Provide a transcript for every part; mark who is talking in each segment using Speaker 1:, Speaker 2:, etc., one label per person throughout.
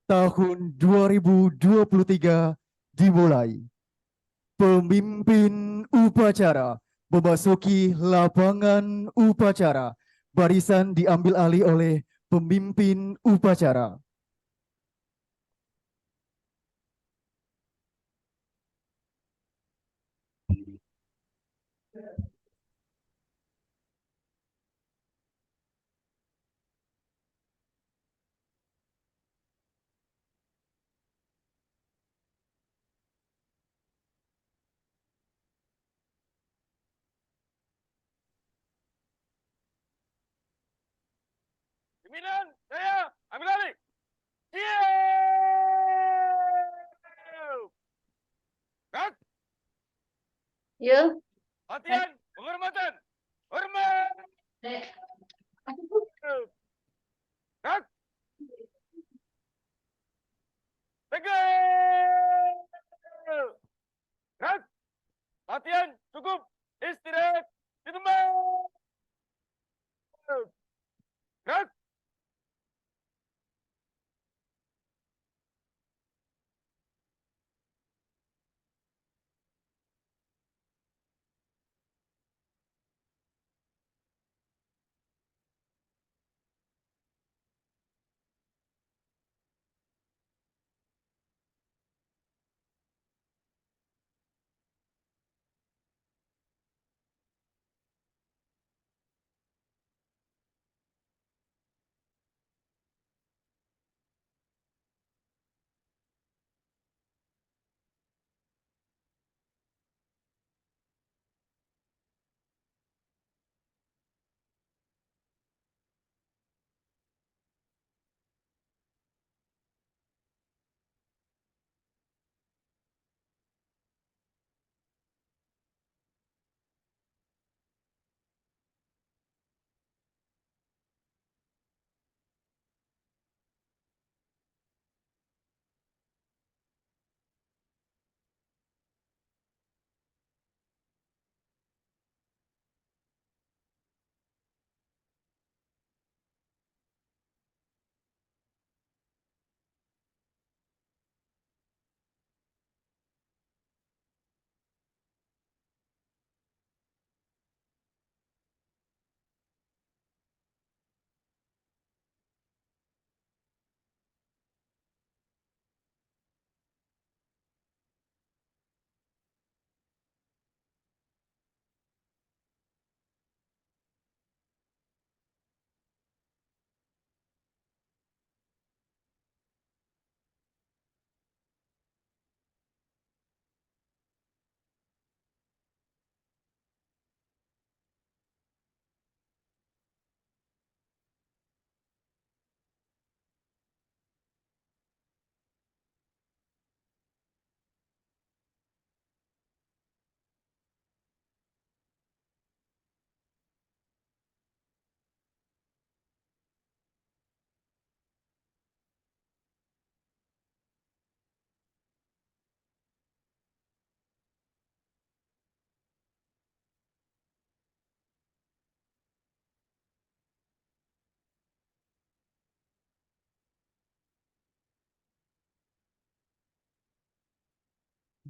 Speaker 1: tahun 2023 dimulai. Pemimpin upacara memasuki lapangan upacara. Barisan diambil alih oleh pemimpin upacara.
Speaker 2: Pimpinan, saya ambil alih. Siap! Kat,
Speaker 3: Ya.
Speaker 2: latihan, penghormatan. Hormat. Kat, tegak. Kat, latihan cukup. Istirahat di tempat. Kat,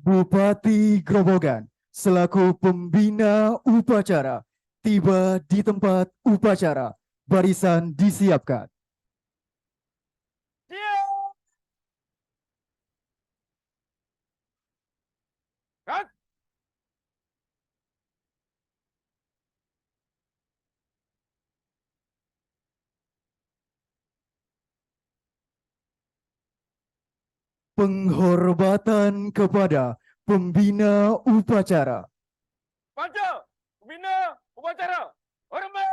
Speaker 1: Bupati Grobogan selaku pembina upacara tiba di tempat upacara. Barisan disiapkan.
Speaker 2: siap. Kat,
Speaker 1: Penghormatan kepada pembina upacara.
Speaker 2: panca, pembina upacara. Hormat.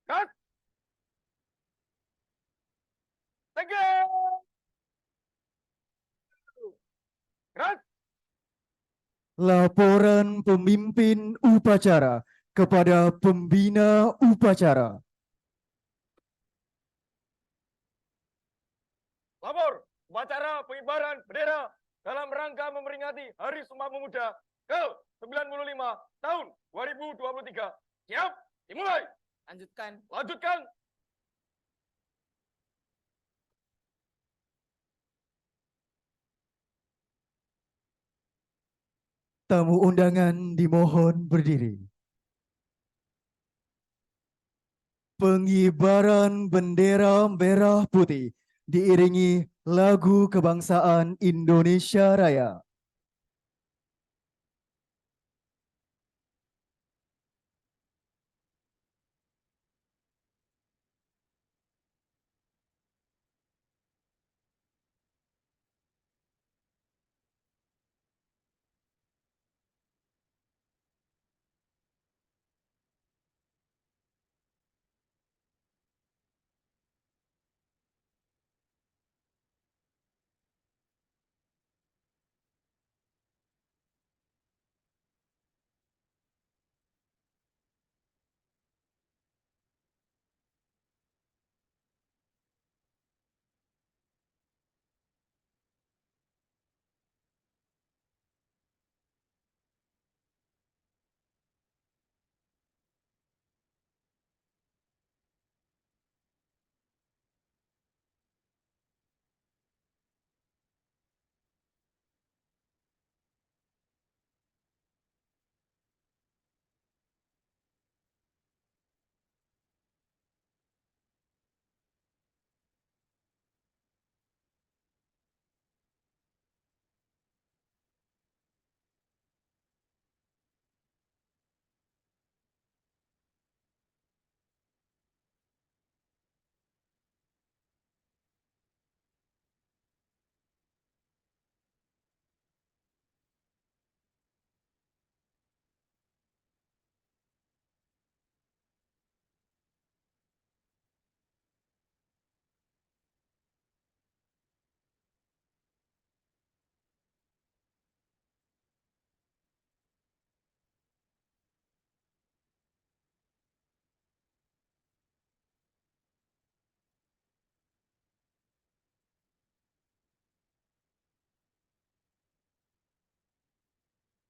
Speaker 2: Kat, tegak. Kat,
Speaker 1: Laporan pemimpin upacara kepada pembina upacara.
Speaker 2: lapor upacara pengibaran bendera dalam rangka memperingati Hari Sumpah Pemuda ke-95 tahun 2023. Siap, dimulai.
Speaker 4: Lanjutkan.
Speaker 2: Lanjutkan.
Speaker 1: Tamu undangan dimohon berdiri. Pengibaran bendera merah putih diiringi lagu kebangsaan Indonesia Raya.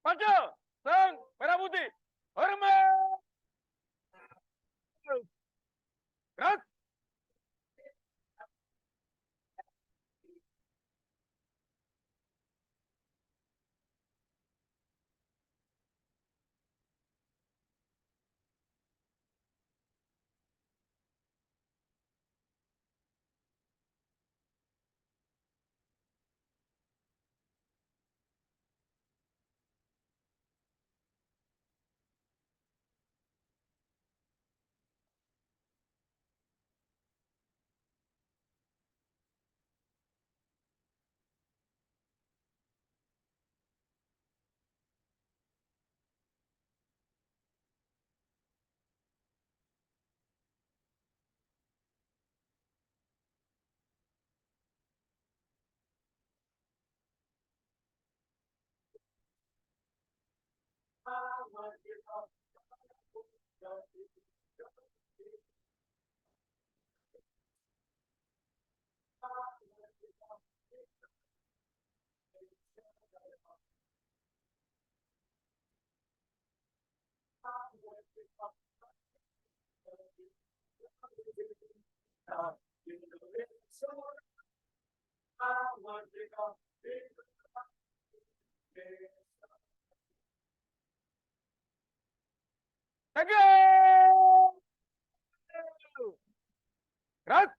Speaker 2: Pancah, sang merah putih. Hormat. Gerak. Tegak. Gerak.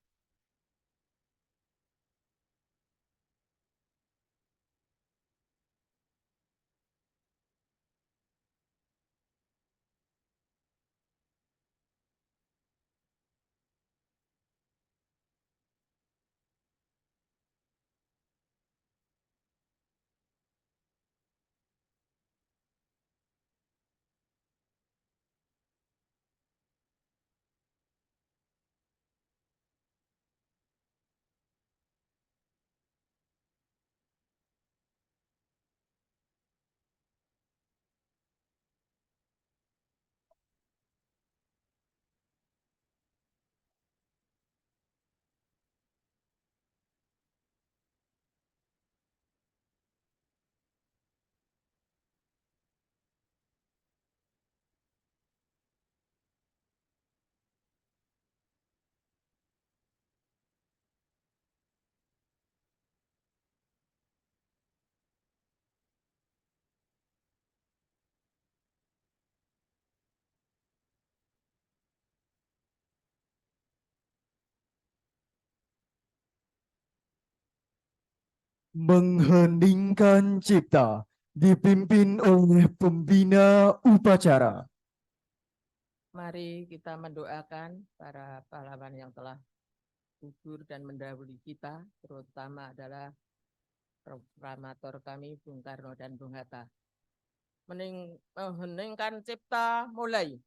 Speaker 1: Mengheningkan cipta dipimpin oleh pembina upacara.
Speaker 4: Mari kita mendoakan para pahlawan yang telah gugur dan mendahului kita, terutama adalah proklamator kami Bung Karno dan Bung Hatta. Mengheningkan cipta mulai.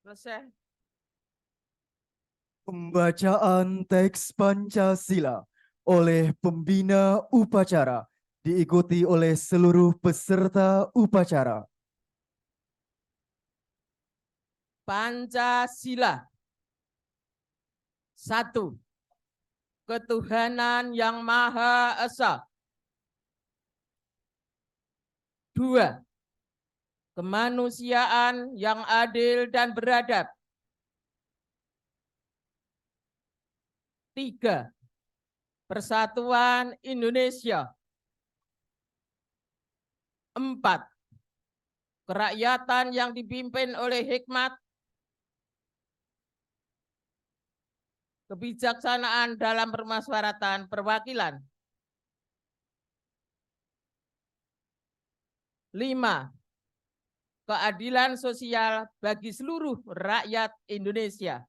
Speaker 4: Selesai.
Speaker 1: Pembacaan teks Pancasila oleh pembina upacara diikuti oleh seluruh peserta upacara.
Speaker 4: Pancasila. 1. Ketuhanan yang Maha Esa. 2. Kemanusiaan yang adil dan beradab. 3. Persatuan Indonesia. 4. Kerakyatan yang dipimpin oleh hikmat, kebijaksanaan dalam permusyawaratan perwakilan. 5. Keadilan sosial bagi seluruh rakyat Indonesia.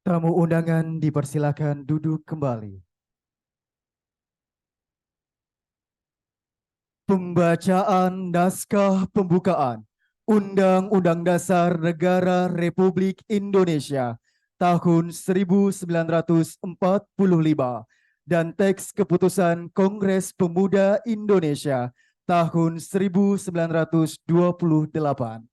Speaker 1: Tamu undangan dipersilakan duduk kembali. Pembacaan naskah pembukaan Undang-Undang Dasar Negara Republik Indonesia tahun 1945 dan teks keputusan Kongres Pemuda Indonesia tahun 1928.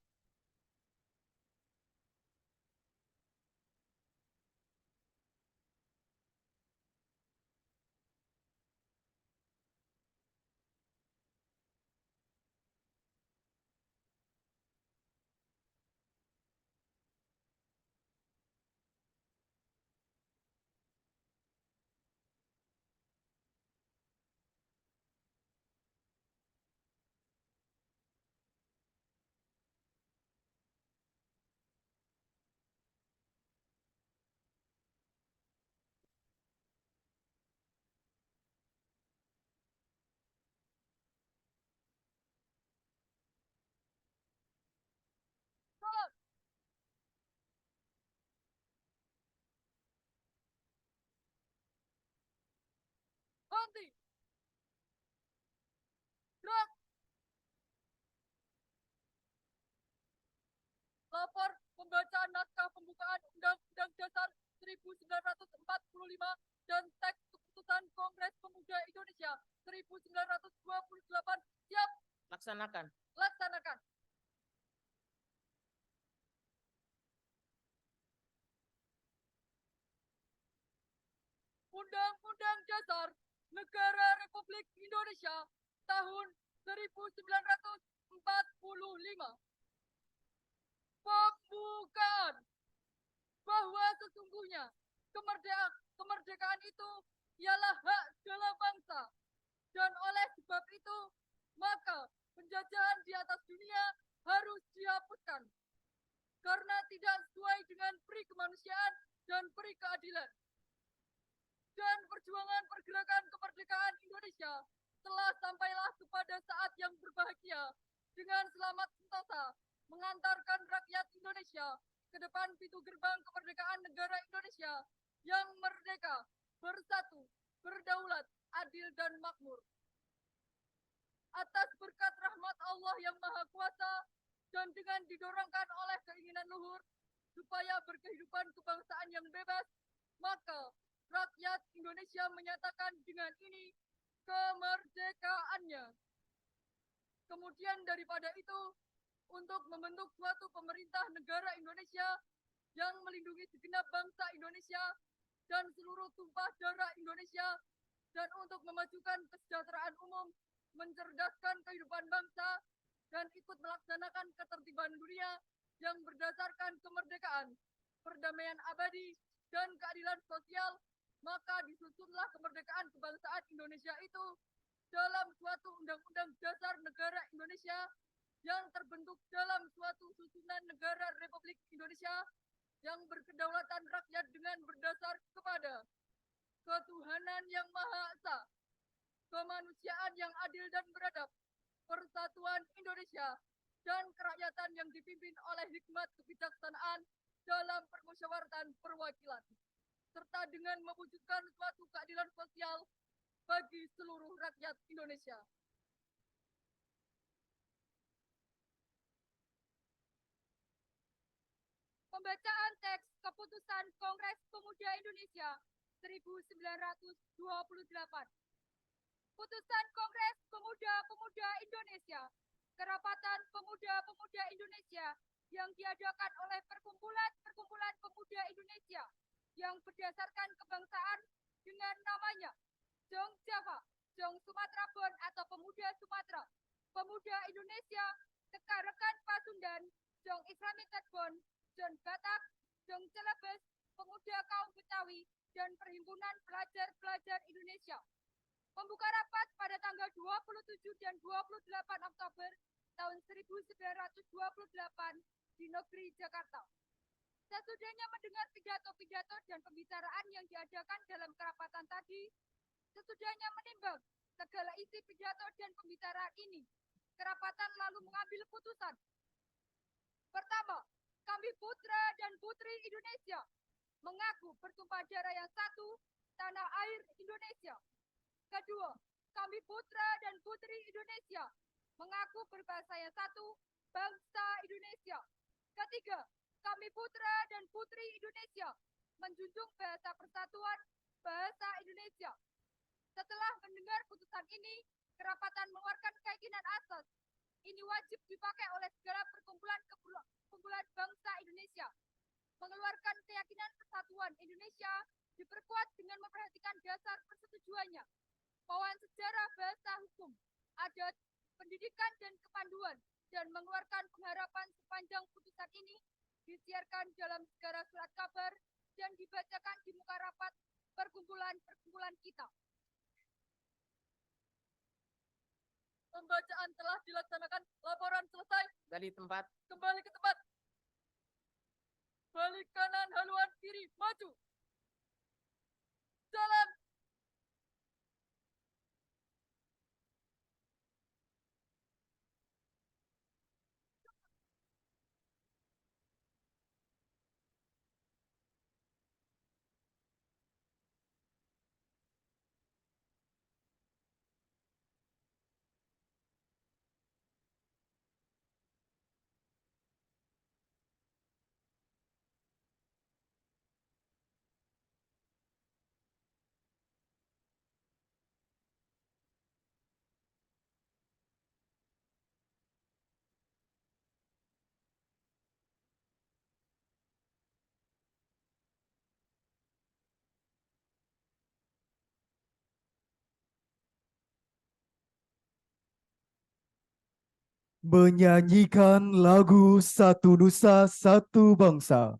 Speaker 4: Henti. Gerak. Lapor pembacaan naskah pembukaan Undang-Undang Dasar 1945 dan teks keputusan Kongres Pemuda Indonesia 1928. Siap. Laksanakan. Laksanakan. Undang-Undang Dasar Negara Republik Indonesia tahun 1945. Pembukaan bahwa sesungguhnya kemerdekaan itu
Speaker 5: ialah hak segala bangsa. Dan oleh sebab itu, maka penjajahan di atas dunia harus dihapuskan. Karena tidak sesuai dengan peri kemanusiaan dan peri keadilan. Dan perjuangan pergerakan kemerdekaan Indonesia telah sampailah kepada saat yang berbahagia dengan selamat sentosa mengantarkan rakyat Indonesia ke depan pintu gerbang kemerdekaan negara Indonesia yang merdeka, bersatu, berdaulat, adil dan makmur. Atas berkat rahmat Allah yang Maha Kuasa dan dengan didorongkan oleh keinginan luhur supaya berkehidupan kebangsaan yang bebas, maka rakyat Indonesia menyatakan dengan ini kemerdekaannya. Kemudian daripada itu, untuk membentuk suatu pemerintah negara Indonesia yang melindungi segenap bangsa Indonesia dan seluruh tumpah darah Indonesia, dan untuk memajukan kesejahteraan umum, mencerdaskan kehidupan bangsa, dan ikut melaksanakan ketertiban dunia yang berdasarkan kemerdekaan, perdamaian abadi, dan keadilan sosial, maka disusunlah kemerdekaan kebangsaan Indonesia itu dalam suatu undang-undang dasar negara Indonesia yang terbentuk dalam suatu susunan negara Republik Indonesia yang berkedaulatan rakyat dengan berdasar kepada ketuhanan yang Maha Esa, kemanusiaan yang adil dan beradab, persatuan Indonesia, dan kerakyatan yang dipimpin oleh hikmat kebijaksanaan dalam permusyawaratan perwakilan, serta dengan mewujudkan suatu keadilan sosial bagi seluruh rakyat Indonesia. Pembacaan teks Keputusan Kongres Pemuda Indonesia 1928. Putusan Kongres Pemuda-Pemuda Indonesia, Kerapatan Pemuda-Pemuda Indonesia yang diadakan oleh Perkumpulan Pemuda Indonesia yang berdasarkan kebangsaan dengan namanya Jong Java, Jong Sumatera Bon atau Pemuda Sumatera, Pemuda Indonesia, Rekan Pasundan, Jong Islamic Bon, Jong Batak, Jong Celebes, Pemuda Kaum Betawi, dan Perhimpunan Pelajar-Pelajar Indonesia. Membuka rapat pada tanggal 27 dan 28 Oktober tahun 1928 di negeri Jakarta. Sesudahnya mendengar pidato-pidato dan pembicaraan yang diadakan dalam kerapatan tadi, sesudahnya menimbang segala isi pidato dan pembicaraan ini, kerapatan lalu mengambil putusan. Pertama, kami putra dan putri Indonesia mengaku bertumpah darah yang satu, tanah air Indonesia. Kedua, kami putra dan putri Indonesia mengaku berbahasa yang satu, bangsa Indonesia. Ketiga, kami putra dan putri Indonesia menjunjung bahasa persatuan, bahasa Indonesia. Setelah mendengar putusan ini, kerapatan mengeluarkan keyakinan asas. Ini wajib dipakai oleh segala perkumpulan bangsa Indonesia. Mengeluarkan keyakinan persatuan Indonesia diperkuat dengan memperhatikan dasar persetujuannya, bawaan sejarah, bahasa, hukum, adat, pendidikan, dan kepanduan, dan mengeluarkan pengharapan sepanjang putusan ini disiarkan dalam segala surat kabar dan dibacakan di muka rapat perkumpulan kita. Pembacaan telah dilaksanakan, laporan selesai.
Speaker 4: Dari tempat.
Speaker 5: Kembali ke tempat. Balik kanan, haluan kiri, maju. Jalan.
Speaker 1: Menyanyikan lagu Satu Nusa Satu Bangsa.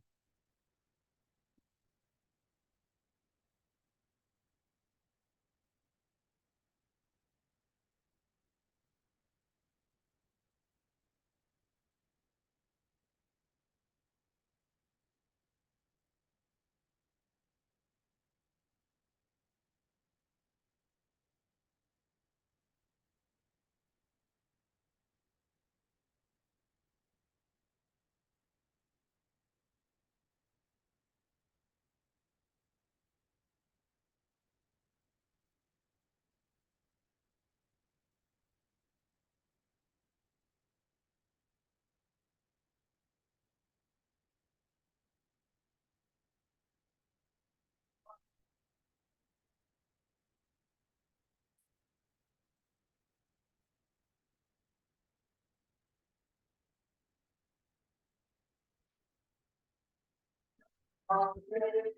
Speaker 1: Amanat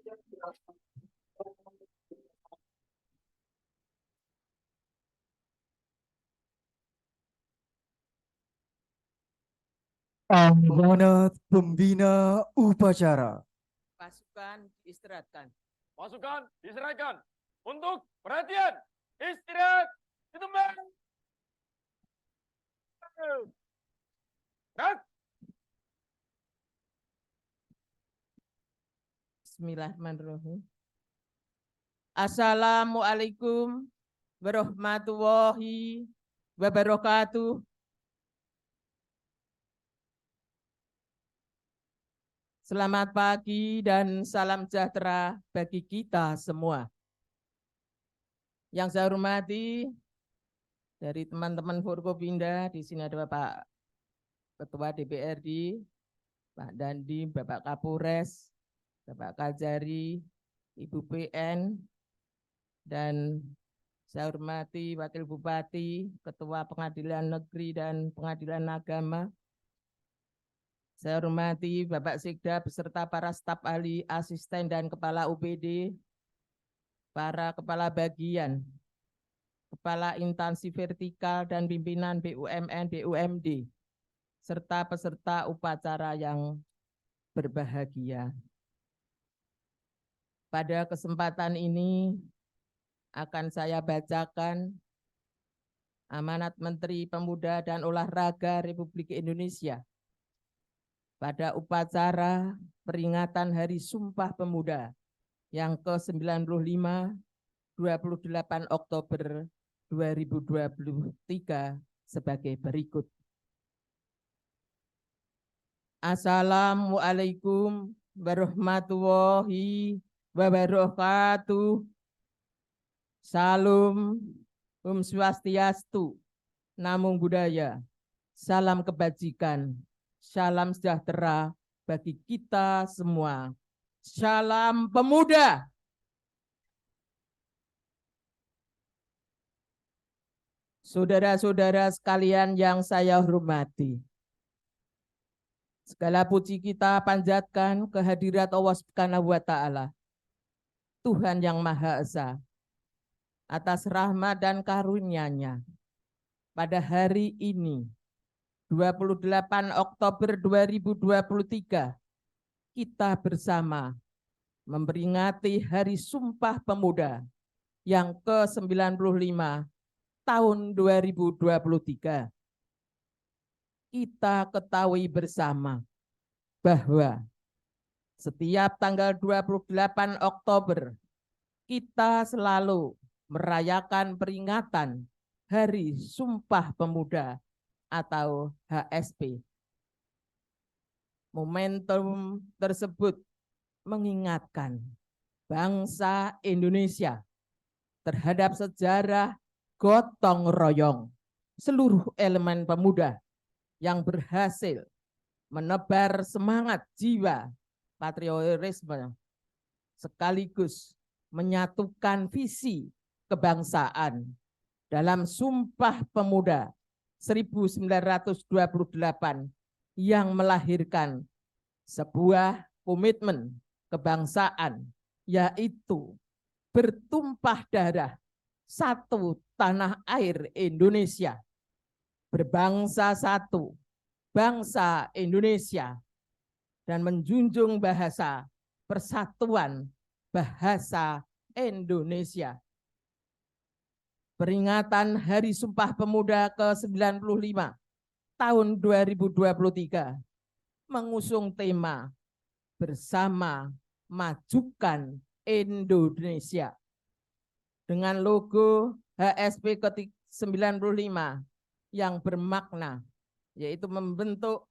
Speaker 1: pembina upacara.
Speaker 4: Pasukan diistirahatkan.
Speaker 2: Pasukan diserahkan. Untuk perhatian, istirahat, ditembak. Gerak.
Speaker 4: Bismillahirrahmanirrahim. Assalamualaikum warahmatullahi wabarakatuh. Selamat pagi dan salam sejahtera bagi kita semua. Yang saya hormati dari teman-teman Forkopimda, di sini ada Bapak Ketua DPRD, Pak Dandi, Bapak Kapolres, Bapak Kajari, Ibu PN, dan saya hormati Wakil Bupati, Ketua Pengadilan Negeri dan Pengadilan Agama. Saya hormati Bapak Sekda beserta para staf ahli, asisten, dan kepala UPD, para kepala bagian, kepala instansi vertikal, dan pimpinan BUMN, BUMD, serta peserta upacara yang berbahagia. Pada kesempatan ini akan saya bacakan amanat Menteri Pemuda dan Olahraga Republik Indonesia pada upacara peringatan Hari Sumpah Pemuda yang ke-95, 28 Oktober 2023 sebagai berikut. Assalamualaikum warahmatullahi wabarakatuh. Salam, Om Swastiastu, Namo Buddhaya, salam kebajikan, salam sejahtera bagi kita semua. Salam pemuda. Saudara-saudara sekalian yang saya hormati, segala puji kita panjatkan kehadirat Allah Subhanahu wa Ta'ala, Tuhan yang Maha Esa, atas rahmat dan karunia-Nya. Pada hari ini, 28 Oktober 2023, kita bersama memperingati Hari Sumpah Pemuda yang ke-95 tahun 2023. Kita ketahui bersama bahwa setiap tanggal 28 Oktober kita selalu merayakan peringatan Hari Sumpah Pemuda atau HSP. Momentum tersebut mengingatkan bangsa Indonesia terhadap sejarah gotong royong seluruh elemen pemuda yang berhasil menebar semangat jiwa patriotisme sekaligus menyatukan visi kebangsaan dalam Sumpah Pemuda 1928 yang melahirkan sebuah komitmen kebangsaan, yaitu bertumpah darah satu tanah air Indonesia, berbangsa satu, bangsa Indonesia, dan menjunjung bahasa persatuan bahasa Indonesia. Peringatan Hari Sumpah Pemuda ke-95 tahun 2023 mengusung tema Bersama Majukan Indonesia dengan logo HSP ke-95 yang bermakna, yaitu membentuk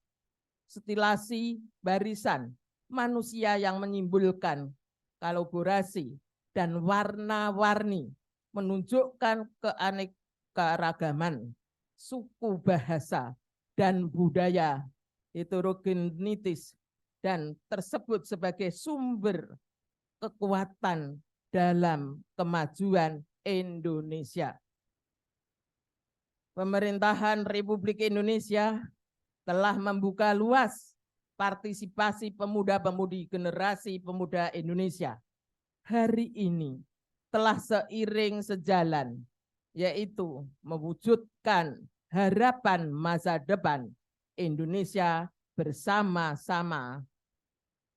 Speaker 4: stilasi barisan manusia yang menyimbolkan kolaborasi dan warna-warni, menunjukkan keanekaragaman suku, bahasa, dan budaya heterogenitis, dan tersebut sebagai sumber kekuatan dalam kemajuan Indonesia. Pemerintahan Republik Indonesia telah membuka luas partisipasi pemuda-pemudi generasi pemuda Indonesia hari ini telah seiring sejalan, yaitu mewujudkan harapan masa depan Indonesia bersama-sama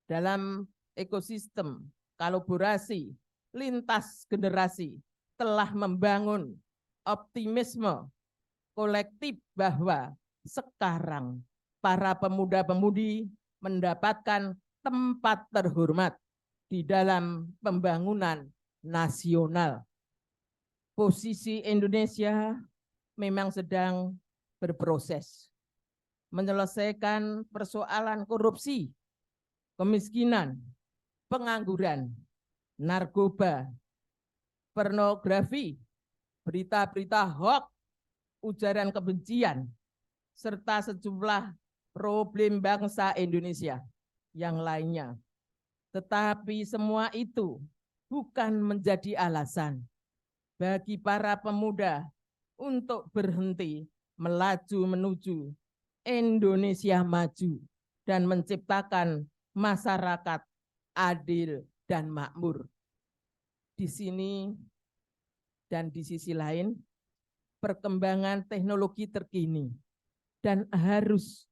Speaker 4: dalam ekosistem kolaborasi lintas generasi telah membangun optimisme kolektif bahwa sekarang para pemuda-pemudi mendapatkan tempat terhormat di dalam pembangunan nasional. Posisi Indonesia memang sedang berproses menyelesaikan persoalan korupsi, kemiskinan, pengangguran, narkoba, pornografi, berita-berita hoax, ujaran kebencian, serta sejumlah problem bangsa Indonesia yang lainnya. Tetapi semua itu bukan menjadi alasan bagi para pemuda untuk berhenti melaju menuju Indonesia maju dan menciptakan masyarakat adil dan makmur. Di sini dan di sisi lain, perkembangan teknologi terkini dan harus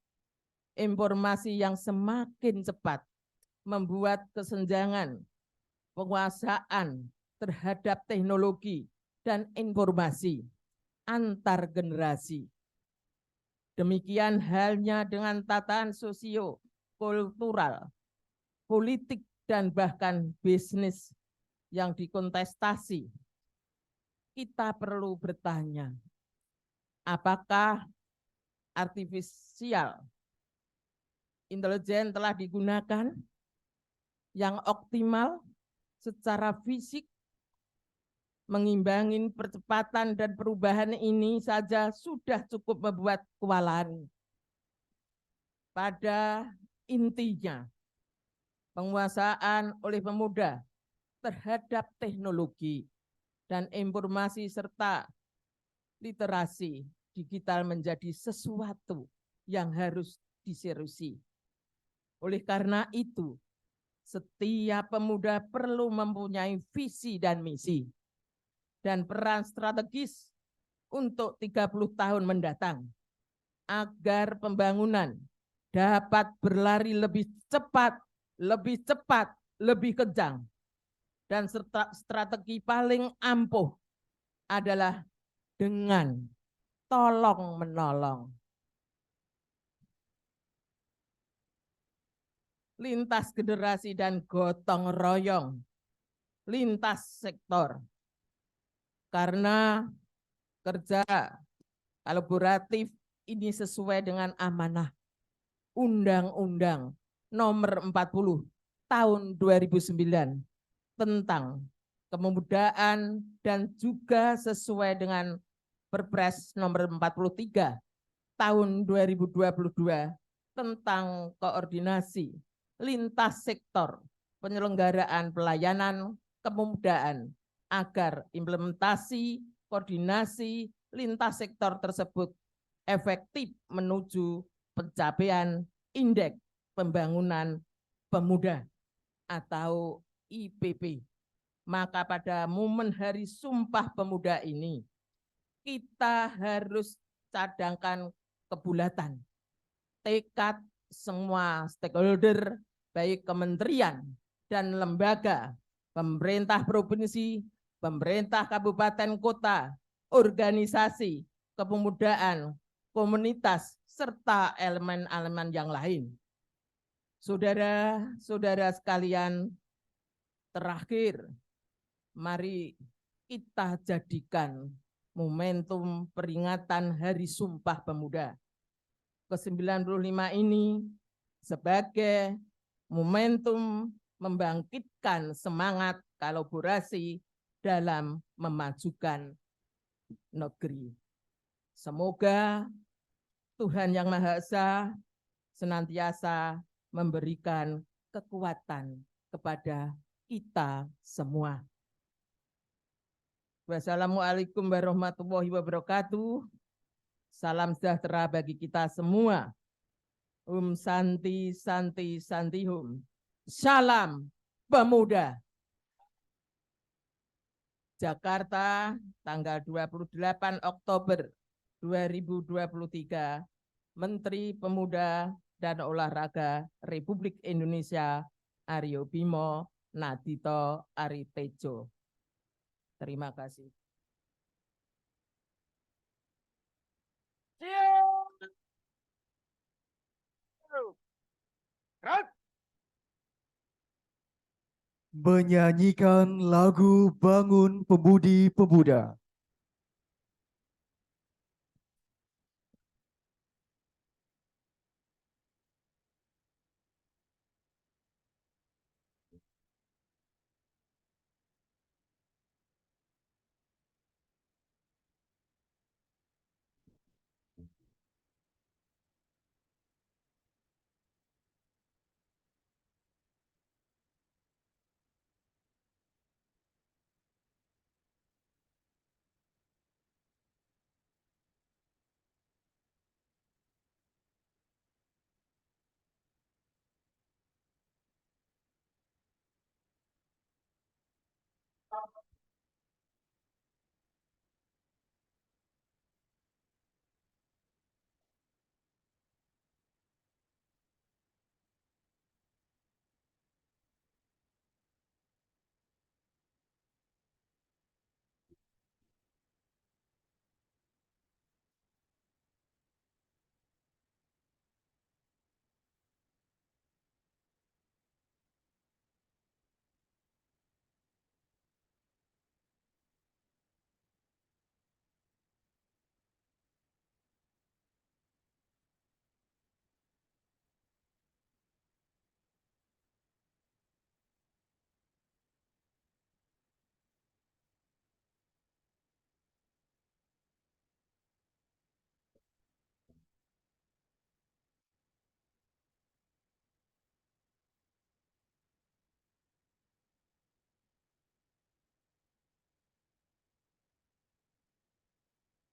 Speaker 4: informasi yang semakin cepat membuat kesenjangan penguasaan terhadap teknologi dan informasi antar generasi. Demikian halnya dengan tatanan sosio-kultural, politik, dan bahkan bisnis yang dikontestasi. Kita perlu bertanya, apakah artificial intelligence telah digunakan yang optimal secara fisik, mengimbangi percepatan dan perubahan ini saja sudah cukup membuat kewalahan. Pada intinya, penguasaan oleh pemuda terhadap teknologi dan informasi serta literasi digital menjadi sesuatu yang harus diseriusi. Oleh karena itu, setiap pemuda perlu mempunyai visi dan misi dan peran strategis untuk 30 tahun mendatang agar pembangunan dapat berlari lebih cepat, lebih kencang. Dan strategi paling ampuh adalah dengan tolong-menolong. Lintas generasi dan gotong royong, lintas sektor. Karena kerja kolaboratif ini sesuai dengan amanah Undang-Undang Nomor 40 Tahun 2009 tentang kepemudaan dan juga sesuai dengan Perpres Nomor 43 Tahun 2022 tentang koordinasi lintas sektor penyelenggaraan pelayanan kepemudaan agar implementasi koordinasi lintas sektor tersebut efektif menuju pencapaian Indeks Pembangunan Pemuda atau IPP. Maka pada momen Hari Sumpah Pemuda ini, kita harus cadangkan kebulatan, tekad semua stakeholder, baik kementerian dan lembaga, pemerintah provinsi, pemerintah kabupaten kota, organisasi, kepemudaan, komunitas, serta elemen-elemen yang lain. Saudara-saudara sekalian, terakhir, mari kita jadikan momentum peringatan Hari Sumpah Pemuda ke-95 ini sebagai momentum membangkitkan semangat kolaborasi dalam memajukan negeri. Semoga Tuhan Yang Maha Esa senantiasa memberikan kekuatan kepada kita semua. Wassalamualaikum warahmatullahi wabarakatuh. Salam sejahtera bagi kita semua. Santi Santi Santi Hum. Salam Pemuda. Jakarta, tanggal 28 Oktober 2023, Menteri Pemuda dan Olahraga Republik Indonesia Aryo Bimo Nadito Aritejo. Terima kasih.
Speaker 2: Siap. Gerak.
Speaker 1: Menyanyikan lagu Bangun Pemudi Pemuda.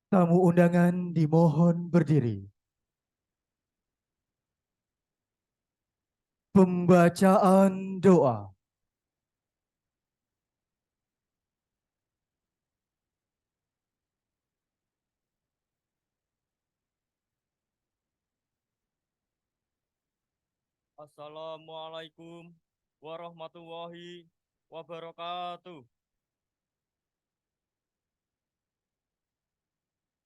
Speaker 1: Tamu undangan dimohon berdiri. Pembacaan doa.
Speaker 2: Assalamualaikum warahmatullahi wabarakatuh.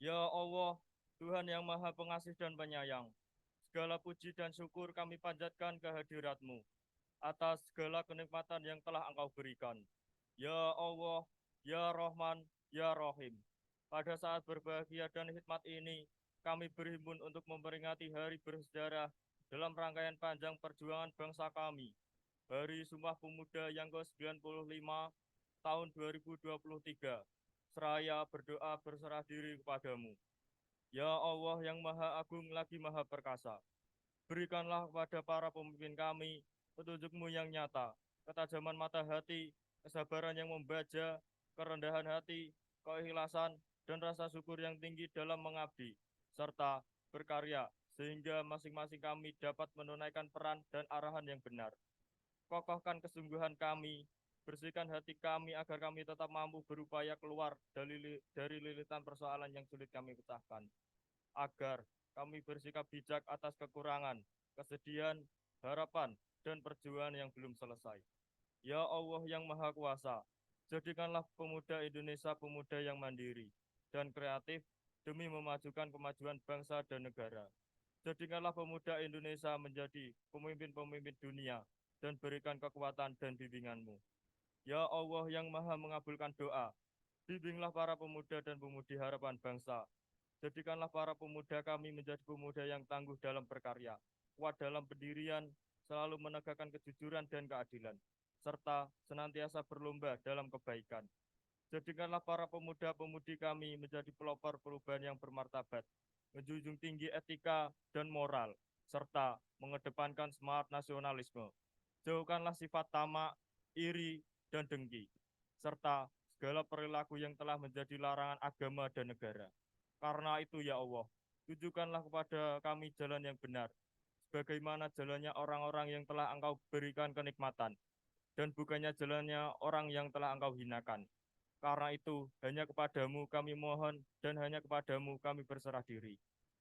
Speaker 2: Ya Allah, Tuhan yang Maha Pengasih dan Penyayang, segala puji dan syukur kami panjatkan kehadirat-Mu atas segala kenikmatan yang telah Engkau berikan. Ya Allah, Ya Rahman, Ya Rahim. Pada saat berbahagia dan hikmat ini, kami berhimpun untuk memperingati hari bersejarah dalam rangkaian panjang perjuangan bangsa kami, Hari Sumpah Pemuda yang ke-95 tahun 2023, seraya berdoa berserah diri kepadamu. Ya Allah yang Maha Agung lagi Maha Perkasa, berikanlah kepada para pemimpin kami petunjuk-Mu yang nyata, ketajaman mata hati, kesabaran yang membaja, kerendahan hati, keikhlasan, dan rasa syukur yang tinggi dalam mengabdi, serta berkarya, sehingga masing-masing kami dapat menunaikan peran dan arahan yang benar. Kokohkan kesungguhan kami, bersihkan hati kami agar kami tetap mampu berupaya keluar dari lilitan persoalan yang sulit kami pecahkan, agar kami bersikap bijak atas kekurangan, kesedihan, harapan, dan perjuangan yang belum selesai. Ya Allah yang Maha Kuasa, jadikanlah pemuda Indonesia pemuda yang mandiri dan kreatif demi memajukan kemajuan bangsa dan negara. Jadikanlah pemuda Indonesia menjadi pemimpin-pemimpin dunia dan berikan kekuatan dan bimbingan-Mu. Ya Allah yang Maha mengabulkan doa, bimbinglah para pemuda dan pemudi harapan bangsa. Jadikanlah para pemuda kami menjadi pemuda yang tangguh dalam berkarya, kuat dalam pendirian, selalu menegakkan kejujuran dan keadilan, serta senantiasa berlomba dalam kebaikan. Jadikanlah para pemuda-pemudi kami menjadi pelopor perubahan yang bermartabat, menjunjung tinggi etika dan moral, serta mengedepankan semangat nasionalisme. Jauhkanlah sifat tamak, iri, dan dengki, serta segala perilaku yang telah menjadi larangan agama dan negara. Karena itu ya Allah, tunjukkanlah kepada kami jalan yang benar, sebagaimana jalannya orang-orang yang telah Engkau berikan kenikmatan, dan bukannya jalannya orang yang telah Engkau hinakan. Karena itu, hanya kepadamu kami mohon, dan hanya kepadamu kami berserah diri.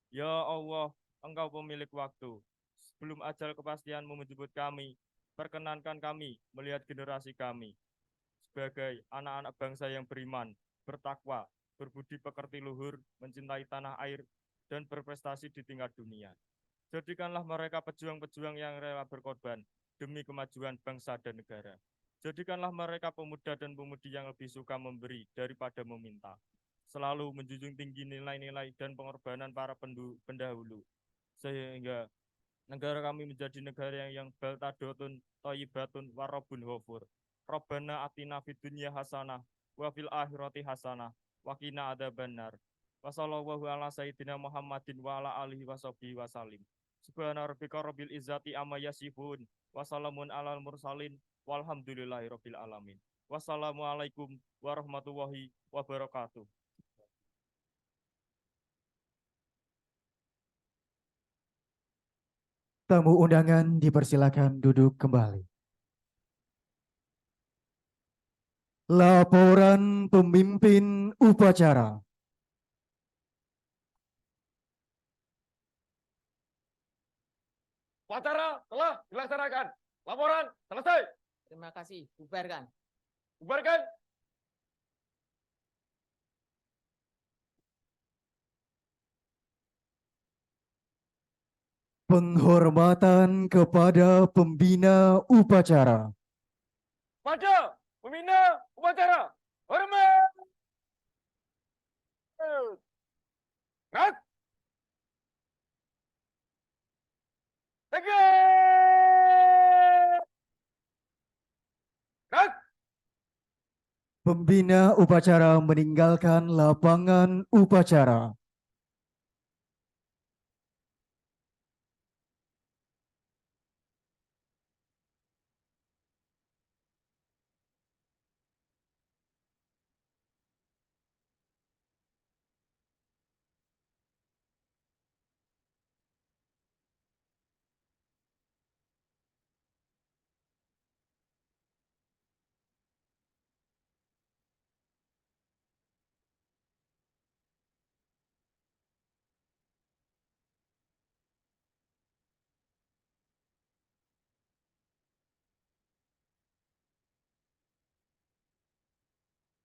Speaker 2: Ya Allah, Engkau pemilik waktu. Sebelum ajal kepastianmu menjemput kami, perkenankan kami melihat generasi kami sebagai anak-anak bangsa yang beriman, bertakwa, berbudi pekerti luhur, mencintai tanah air, dan berprestasi di tingkat dunia. Jadikanlah mereka pejuang-pejuang yang rela berkorban demi kemajuan bangsa dan negara. Jadikanlah mereka pemuda dan pemudi yang lebih suka memberi daripada meminta, selalu menjunjung tinggi nilai-nilai dan pengorbanan para pendahulu, sehingga negara kami menjadi negara yang baltadotun, toyibatun, warobun hofur. Robbana atina fid dunya hasanah, wa fil akhirati hasanah, wa qina adzabannar. Wa sallallahu ala sayyidina Muhammadin wa ala alihi wa sahbihi wa salim. Subhana rabbika rabbil izzati amma yasifun, wa salamun alal mursalin, walhamdulillahi rabbil alamin. Wassalamualaikum warahmatullahi wabarakatuh.
Speaker 1: Tamu undangan dipersilakan duduk kembali. Laporan pemimpin upacara.
Speaker 6: Upacara telah dilaksanakan. Laporan selesai.
Speaker 4: Terima kasih. Bubarkan.
Speaker 6: Bubarkan.
Speaker 1: Penghormatan kepada pembina upacara.
Speaker 6: Pada pembina upacara. Hormat. Rat. Tegak. Rat.
Speaker 1: Pembina upacara meninggalkan lapangan upacara.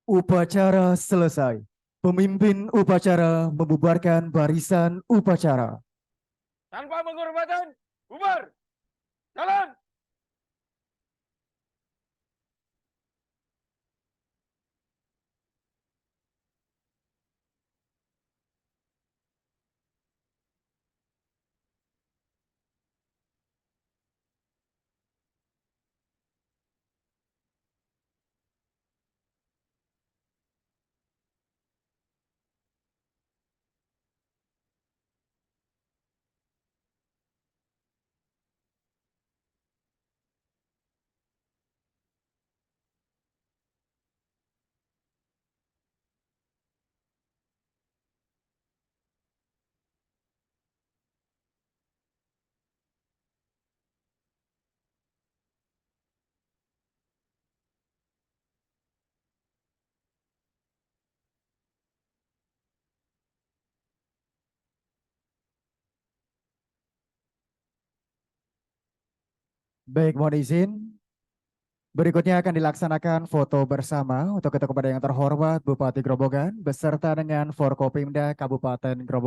Speaker 1: Upacara selesai. Pemimpin upacara membubarkan barisan upacara.
Speaker 6: Tanpa penghormatan. Bubar. Jalan.
Speaker 1: Baik, mohon izin. Berikutnya akan dilaksanakan foto bersama untuk kepada yang terhormat Bupati Grobogan beserta dengan Forkopimda Kabupaten Grobogan.